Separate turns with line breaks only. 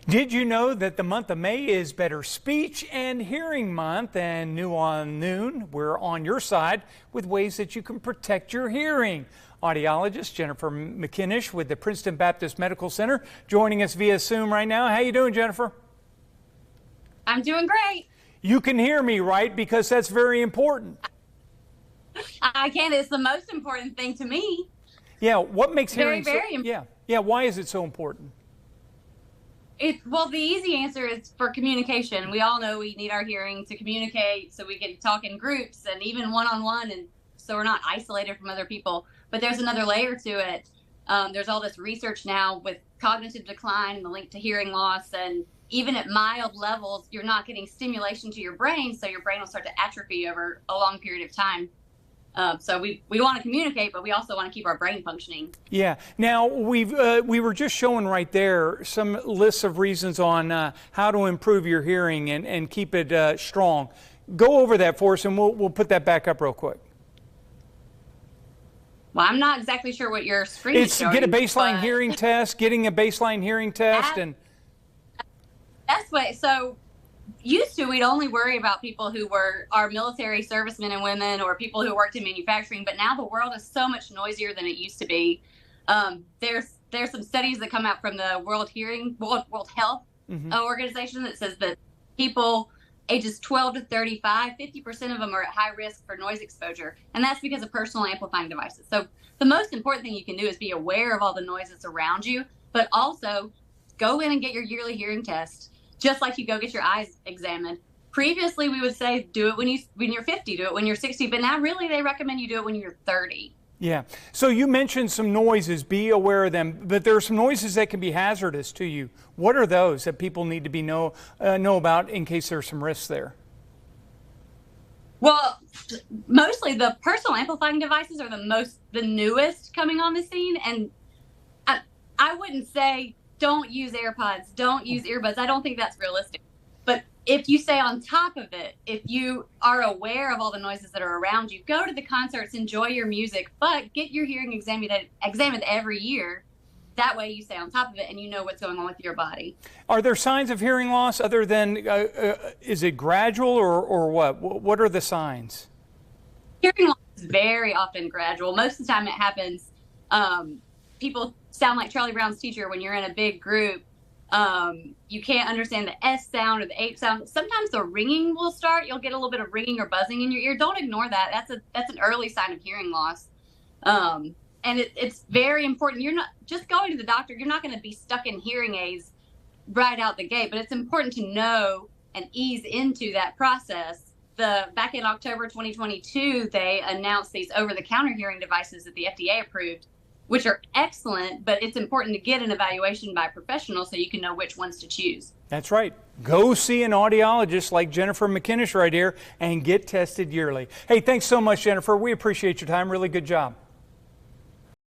Did you know that the month of May is Better Speech and Hearing Month? And new on noon, we're on your side with ways that you can protect your hearing. Audiologist Jennifer McInnish with the Princeton Baptist Medical Center joining us via Zoom right now. How you doing, Jennifer?
I'm doing great.
You can hear me, right? Because that's very important.
I can. It's the most important thing to me.
Yeah. What makes hearing
very important?
Yeah. Why is it so important?
Well, the easy answer is for communication. We all know we need our hearing to communicate so we can talk in groups and even one-on-one, and so we're not isolated from other people. But there's another layer to it. There's all this research now with cognitive decline and the link to hearing loss, and even at mild levels, you're not getting stimulation to your brain, so your brain will start to atrophy over a long period of time. So we want to communicate, but we also want to keep our brain functioning.
Yeah. Now, we were just showing right there some lists of reasons on how to improve your hearing and keep it strong. Go over that for us, and we'll put that back up real quick.
Well, I'm not exactly sure what your screen is showing.
Get a baseline hearing test, getting a baseline hearing test.
That's what, so used to, we'd only worry about people who were our military servicemen and women or people who worked in manufacturing, but now the world is so much noisier than it used to be. There's some studies that come out from the World Health Organization that says that people ages 12 to 35, 50% of them are at high risk for noise exposure, and that's because of personal amplifying devices. So the most important thing you can do is be aware of all the noises around you, but also go in and get your yearly hearing test. Just like you go get your eyes examined. Previously, we would say do it when you're 50, do it when you're 60, but now really they recommend you do it when you're 30.
Yeah. So you mentioned some noises, be aware of them, but there are some noises that can be hazardous to you. What are those that people need to know about in case there's some risks there?
Well, mostly the personal amplifying devices are the newest coming on the scene, and I wouldn't say don't use AirPods, don't use earbuds. I don't think that's realistic. But if you stay on top of it, if you are aware of all the noises that are around you, go to the concerts, enjoy your music, but get your hearing examined every year. That way you stay on top of it and you know what's going on with your body.
Are there signs of hearing loss other than, is it gradual or what? What are the signs?
Hearing loss is very often gradual. Most of the time it happens, people sound like Charlie Brown's teacher when you're in a big group. You can't understand the S sound or the H sound. Sometimes the ringing will start. You'll get a little bit of ringing or buzzing in your ear. Don't ignore that. That's an early sign of hearing loss. And it's very important. You're not just going to the doctor. You're not going to be stuck in hearing aids right out the gate, but it's important to know and ease into that process. Back in October 2022, they announced these over-the-counter hearing devices that the FDA approved, which are excellent, but it's important to get an evaluation by a professional so you can know which ones to choose.
That's right. Go see an audiologist like Jennifer McInnish right here and get tested yearly. Hey, thanks so much, Jennifer. We appreciate your time. Really good job.